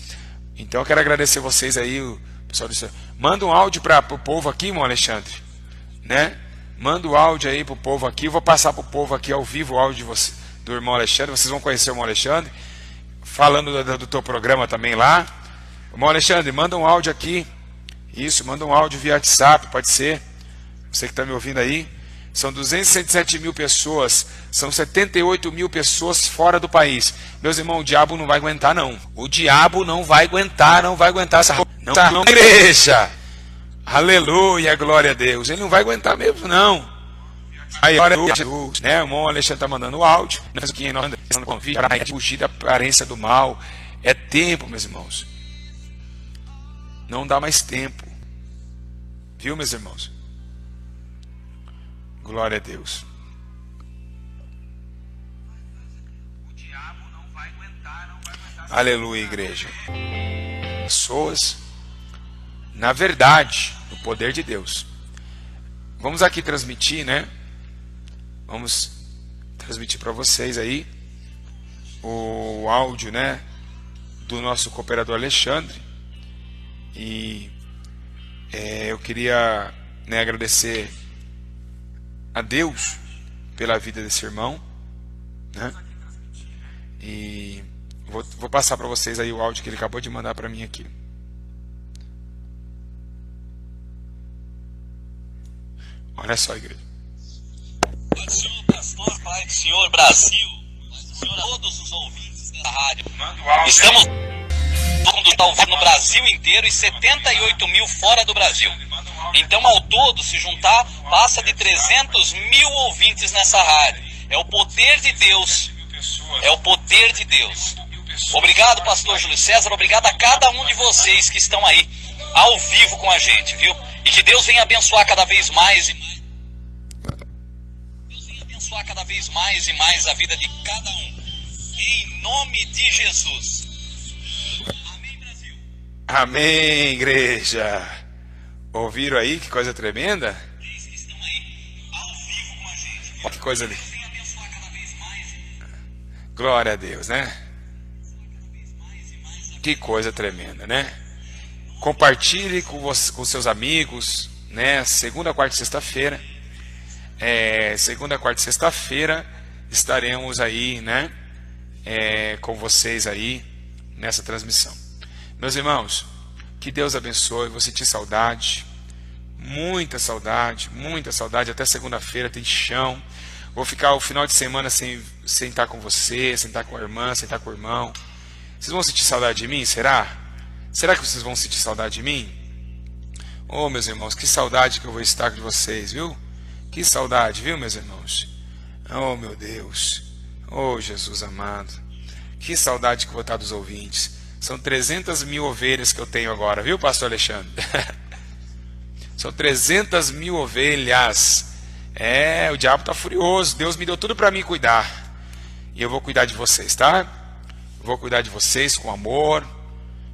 Então eu quero agradecer vocês aí, o pessoal do... Manda um áudio para o povo aqui, irmão Alexandre, né? Manda o áudio aí para o povo aqui. Eu vou passar para o povo aqui ao vivo o áudio do irmão Alexandre. Vocês vão conhecer o irmão Alexandre, falando do teu programa também lá. Irmão Alexandre, manda um áudio aqui. Isso, manda um áudio via WhatsApp, pode ser. Você que está me ouvindo aí. São 267 mil pessoas, são 78 mil pessoas fora do país. Meus irmãos, o diabo não vai aguentar não. O diabo não vai aguentar essa não, igreja. Aleluia, glória a Deus. Ele não vai aguentar mesmo não. Aí, glória a Deus, né? O irmão Alexandre está mandando o áudio. Nós aqui nós estamos convite para fugir da aparência do mal. É tempo, meus irmãos. Não dá mais tempo. Viu, meus irmãos? Glória a Deus. O diabo não vai aguentar. Aleluia, igreja. Pessoas, na verdade, no poder de Deus. Vamos aqui transmitir, né? Vamos transmitir para vocês aí o áudio, né? Do nosso cooperador Alexandre. E eu queria, né, agradecer a Deus pela vida desse irmão, né? E vou passar para vocês aí o áudio que ele acabou de mandar para mim aqui. Olha só, igreja. Senhor pastor, Pai do Senhor Brasil, Senhor, todos os ouvintes da rádio. Estamos está ouvindo no Brasil inteiro e 78 mil fora do Brasil. Então, ao todo, se juntar, passa de 300 mil ouvintes nessa rádio. É o poder de Deus. É o poder de Deus. Obrigado, pastor Júlio César. Obrigado a cada um de vocês que estão aí, ao vivo com a gente, viu? E que Deus venha abençoar cada vez mais e mais. Deus venha abençoar cada vez mais e mais a vida de cada um. Em nome de Jesus. Amém, Brasil. Amém, igreja. Ouviram aí que coisa tremenda? Olha que coisa ali. Glória a Deus, né? Que coisa tremenda, né? Compartilhe com seus amigos, né? Segunda, quarta e sexta-feira. Segunda, quarta e sexta-feira estaremos aí, né? Com vocês aí nessa transmissão. Meus irmãos, que Deus abençoe. Vou sentir saudade, muita saudade, até segunda-feira tem chão. Vou ficar o final de semana sem estar com você, sem estar com a irmã, sem estar com o irmão. Vocês vão sentir saudade de mim? Será? Será que vocês vão sentir saudade de mim? Oh, meus irmãos, que saudade que eu vou estar de vocês, viu? Que saudade, viu, meus irmãos? Oh, meu Deus. Oh, Jesus amado. Que saudade que eu vou estar dos ouvintes. São 300 mil ovelhas que eu tenho agora, viu, pastor Alexandre? São 300 mil ovelhas. O diabo está furioso. Deus me deu tudo para mim cuidar. E eu vou cuidar de vocês, tá? Vou cuidar de vocês com amor,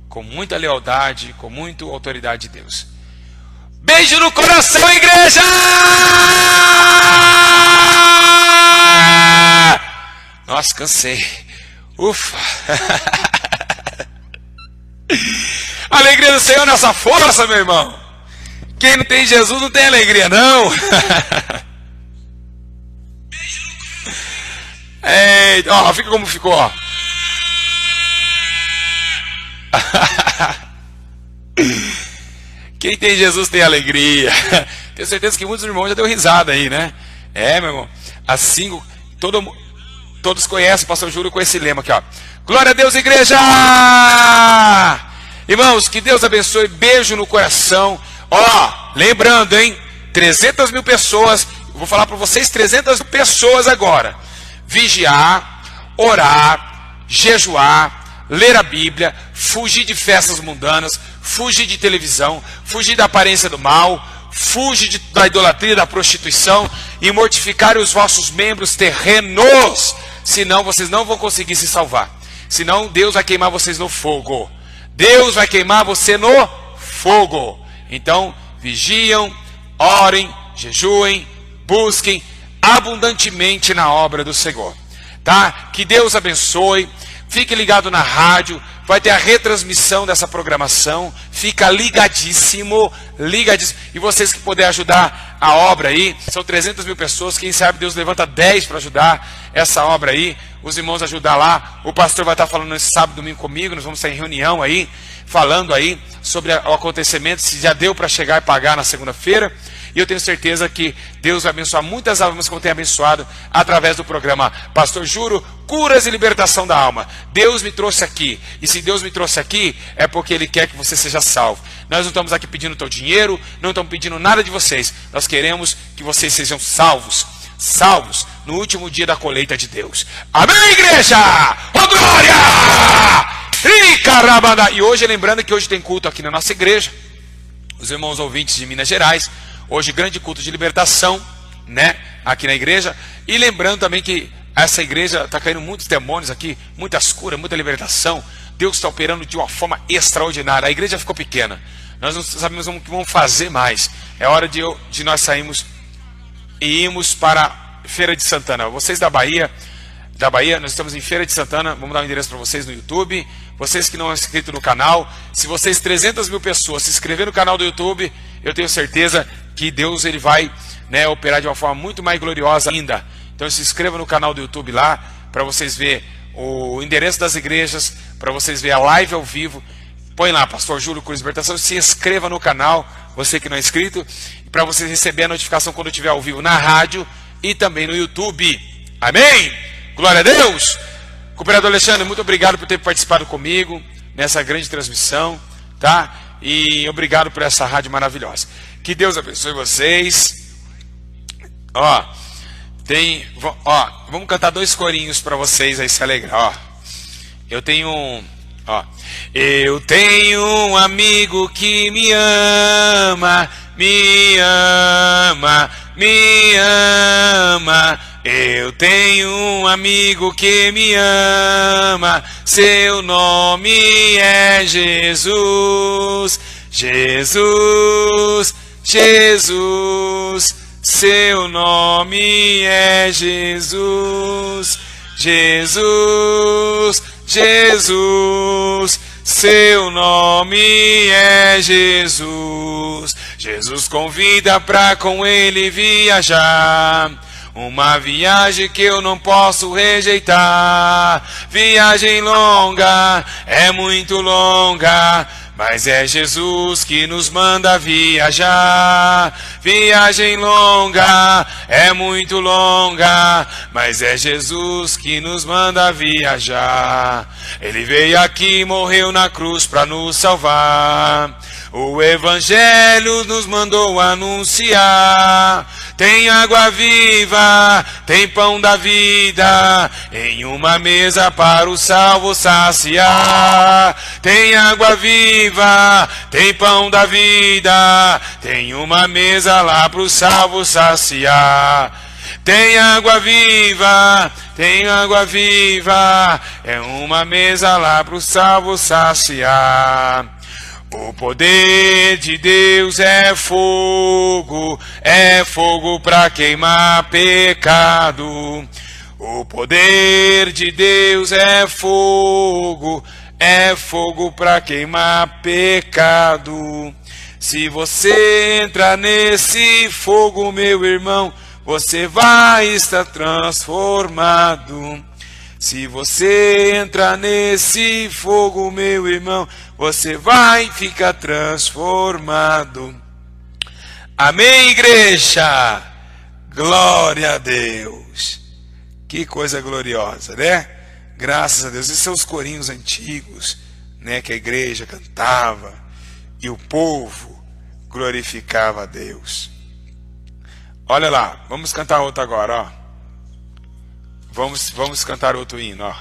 com muita lealdade, com muita autoridade de Deus. Beijo no coração, igreja! Nossa, cansei. Ufa! Alegria do Senhor nessa força, meu irmão. Quem não tem Jesus não tem alegria, não. Ó, fica como ficou, ó. Quem tem Jesus tem alegria. Tenho certeza que muitos irmãos já deu risada aí, né? Meu irmão. Assim, todos conhecem o pastor Júlio com esse lema aqui, ó. Glória a Deus, igreja! Irmãos, que Deus abençoe. Beijo no coração. Ó, lembrando, hein? 300 mil pessoas. Vou falar para vocês 300 mil pessoas agora. Vigiar, orar, jejuar, ler a Bíblia, fugir de festas mundanas, fugir de televisão, fugir da aparência do mal, fugir da idolatria, da prostituição e mortificar os vossos membros terrenos, senão vocês não vão conseguir se salvar. Senão Deus vai queimar vocês no fogo. Deus vai queimar você no fogo. Então, vigiam, orem, jejuem, busquem abundantemente na obra do Senhor, tá? Que Deus abençoe. Fique ligado na rádio, vai ter a retransmissão dessa programação. Fica ligadíssimo, ligadíssimo. E vocês que puderem ajudar a obra aí, são 300 mil pessoas, quem sabe Deus levanta 10 para ajudar essa obra aí, os irmãos ajudar lá. O pastor vai estar falando nesse sábado, domingo comigo, nós vamos estar em reunião aí, falando aí sobre o acontecimento, se já deu para chegar e pagar na segunda-feira. E eu tenho certeza que Deus vai abençoar muitas almas como tem abençoado através do programa Pastor Júlio, Curas e Libertação da Alma. Deus me trouxe aqui. E se Deus me trouxe aqui, é porque Ele quer que você seja salvo. Nós não estamos aqui pedindo teu dinheiro, não estamos pedindo nada de vocês. Nós queremos que vocês sejam salvos. Salvos no último dia da colheita de Deus. Amém, igreja! Ô, glória! E hoje, lembrando que hoje tem culto aqui na nossa igreja. Os irmãos ouvintes de Minas Gerais. Hoje, grande culto de libertação, né? Aqui na igreja. E lembrando também que essa igreja está caindo muitos demônios aqui, muitas curas, muita libertação. Deus está operando de uma forma extraordinária. A igreja ficou pequena. Nós não sabemos o que vamos fazer mais. É hora de nós sairmos e irmos para Feira de Santana. Vocês da Bahia, nós estamos em Feira de Santana. Vamos dar um endereço para vocês no YouTube. Vocês que não são inscritos no canal, se vocês 300 mil pessoas se inscreverem no canal do YouTube, eu tenho certeza que Deus ele vai, né, operar de uma forma muito mais gloriosa ainda. Então se inscreva no canal do YouTube lá, para vocês verem o endereço das igrejas, para vocês verem a live ao vivo. Põe lá, Pastor Júlio Cruz Libertação, se inscreva no canal, você que não é inscrito, para vocês receberem a notificação quando estiver ao vivo na rádio e também no YouTube. Amém? Glória a Deus! Cooperador Alexandre, muito obrigado por ter participado comigo nessa grande transmissão, tá? E obrigado por essa rádio maravilhosa. Que Deus abençoe vocês. Vamos cantar 2 corinhos para vocês aí se alegrar, Eu tenho um amigo que me ama, me ama, me ama. Eu tenho um amigo que me ama, seu nome é Jesus, Jesus, Jesus, seu nome é Jesus, Jesus, Jesus, seu nome é Jesus. Jesus convida pra com ele viajar, uma viagem que eu não posso rejeitar. Viagem longa, é muito longa, mas é Jesus que nos manda viajar. Viagem longa, é muito longa, mas é Jesus que nos manda viajar. Ele veio aqui e morreu na cruz para nos salvar. O Evangelho nos mandou anunciar. Tem água viva, tem pão da vida, em uma mesa para o salvo saciar. Tem água viva, viva, tem pão da vida, tem uma mesa lá pro salvo saciar. Tem água viva, é uma mesa lá pro salvo saciar. O poder de Deus é fogo pra queimar pecado. O poder de Deus é fogo pra queimar pecado. Se você entrar nesse fogo, meu irmão, você vai estar transformado. Se você entrar nesse fogo, meu irmão, você vai ficar transformado. Amém, igreja? Glória a Deus. Que coisa gloriosa, né? Graças a Deus. Esses são os corinhos antigos, né, que a igreja cantava e o povo glorificava a Deus. Olha lá, vamos cantar outro agora, ó. Vamos cantar outro hino, ó.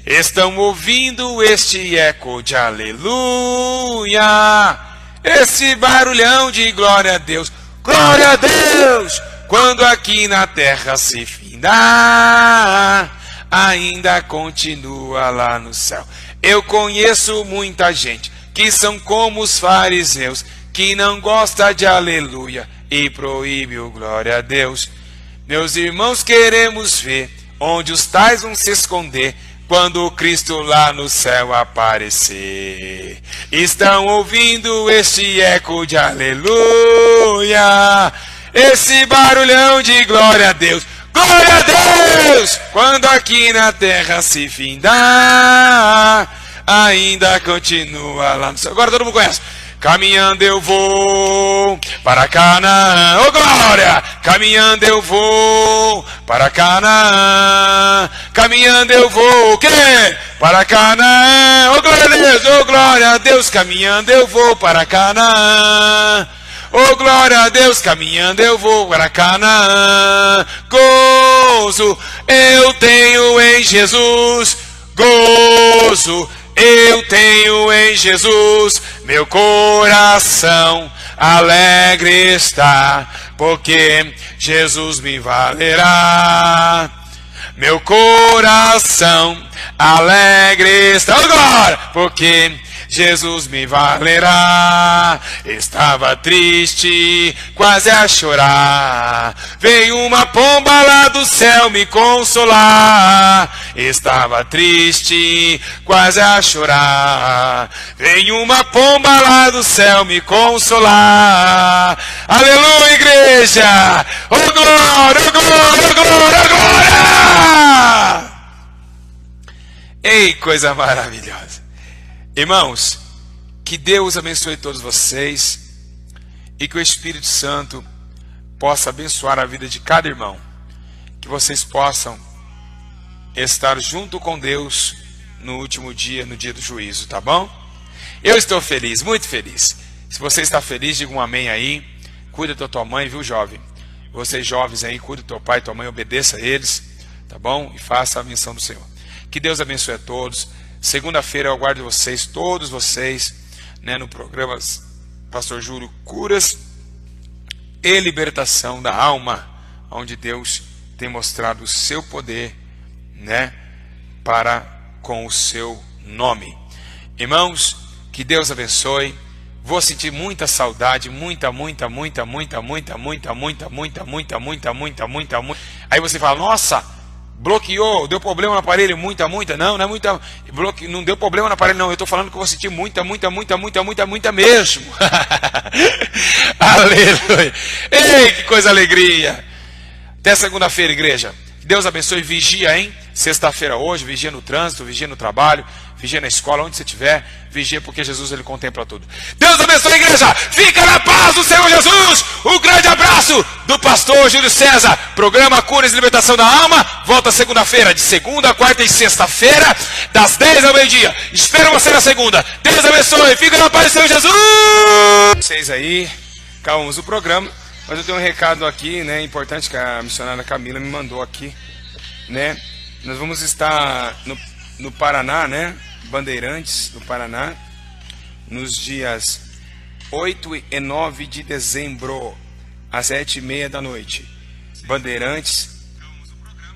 Estão ouvindo este eco de aleluia, esse barulhão de glória a Deus. Glória a Deus! Quando aqui na terra se findar, ainda continua lá no céu. Eu conheço muita gente que são como os fariseus, que não gosta de aleluia e proíbe o glória a Deus. Meus irmãos, queremos ver onde os tais vão se esconder quando o Cristo lá no céu aparecer. Estão ouvindo este eco de aleluia, esse barulhão de glória a Deus. Glória a Deus! Quando aqui na terra se findar, ainda continua lá no céu. Agora todo mundo conhece. Caminhando eu vou para Canaã, ô glória! Caminhando eu vou para Canaã, caminhando eu vou, o quê? Para Canaã, ô glória a Deus, ô glória a Deus, caminhando eu vou para Canaã. Oh, glória a Deus, caminhando eu vou para Canaã. Gozo eu tenho em Jesus, gozo eu tenho em Jesus. Meu coração alegre está, porque Jesus me valerá. Meu coração alegre está, oh, glória, porque Jesus me valerá. Estava triste, quase a chorar, veio uma pomba lá do céu me consolar. Estava triste, quase a chorar, veio uma pomba lá do céu me consolar. Aleluia, igreja! Oh glória, oh glória, oh glória, oh glória! Ei, coisa maravilhosa! Irmãos, que Deus abençoe todos vocês e que o Espírito Santo possa abençoar a vida de cada irmão. Que vocês possam estar junto com Deus no último dia, no dia do juízo, tá bom? Eu estou feliz, muito feliz. Se você está feliz, diga um amém aí. Cuida da tua mãe, viu, jovem? Vocês jovens aí, cuida do teu pai e tua mãe, obedeça a eles, tá bom? E faça a missão do Senhor. Que Deus abençoe a todos. Segunda-feira eu aguardo vocês, todos vocês, né, no programa Pastor Júlio, Curas e Libertação da Alma, onde Deus tem mostrado o seu poder, né, para com o seu nome. Irmãos, que Deus abençoe. Vou sentir muita saudade, muita. Aí você fala, nossa, bloqueou, deu problema no aparelho, muita, não é muita, não deu problema no aparelho não, eu estou falando que eu vou sentir muita mesmo. Aleluia. Ei, que coisa alegria. Até segunda-feira, igreja. Deus abençoe, vigia, hein? Sexta-feira hoje, vigia no trânsito, vigia no trabalho, vigia na escola, onde você estiver, vigia porque Jesus, ele contempla tudo. Deus abençoe, igreja. Fica na paz do Senhor Jesus. Um grande abraço do pastor Júlio César. Programa Curas e Libertação da Alma. Volta segunda-feira, de segunda, quarta e sexta-feira, das 10 ao meio-dia. Espero você na segunda. Deus abençoe. Fica na paz do Senhor Jesus. Vocês aí, acabamos o programa. Mas eu tenho um recado aqui, né, importante que a missionária Camila me mandou aqui, né? Nós vamos estar no Paraná, né? Bandeirantes, no Paraná, nos dias 8 e 9 de dezembro, às 7h30 da noite. Bandeirantes,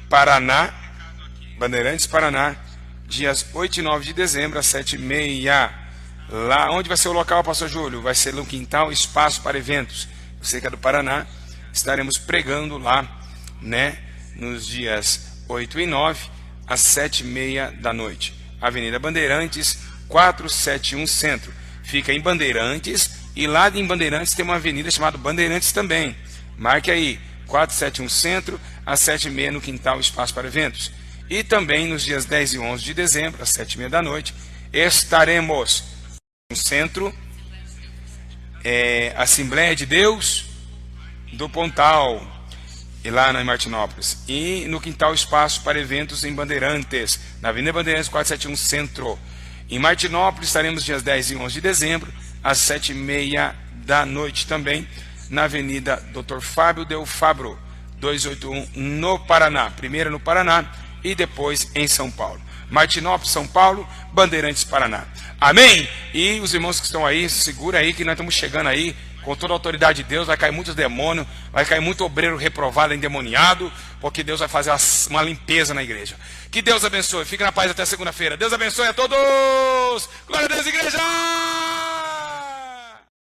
Paraná, dias 8 e 9 de dezembro, às 7h30. Lá, onde vai ser o local, pastor Júlio? Vai ser no Quintal Espaço para Eventos. Você que é do Paraná, estaremos pregando lá, né? Nos dias 8 e 9, às 7h30 da noite. Avenida Bandeirantes, 471 Centro. Fica em Bandeirantes, e lá em Bandeirantes tem uma avenida chamada Bandeirantes também. Marque aí, 471 Centro, às 7h30 no Quintal Espaço para Eventos. E também nos dias 10 e 11 de dezembro, às 7h30 da noite, estaremos no Centro, Assembleia de Deus do Pontal, e lá na Martinópolis. E no Quintal Espaço para Eventos em Bandeirantes, na Avenida Bandeirantes 471 Centro. Em Martinópolis estaremos dias 10 e 11 de dezembro, às 7h30 da noite também, na Avenida Dr. Fábio Del Fabro, 281, no Paraná. Primeiro no Paraná e depois em São Paulo. Martinópolis, São Paulo, Bandeirantes, Paraná. Amém? E os irmãos que estão aí, segura aí que nós estamos chegando aí com toda a autoridade de Deus. Vai cair muitos demônios, vai cair muito obreiro reprovado, endemoniado, porque Deus vai fazer uma limpeza na igreja. Que Deus abençoe. Fique na paz até segunda-feira. Deus abençoe a todos. Glória a Deus, igreja!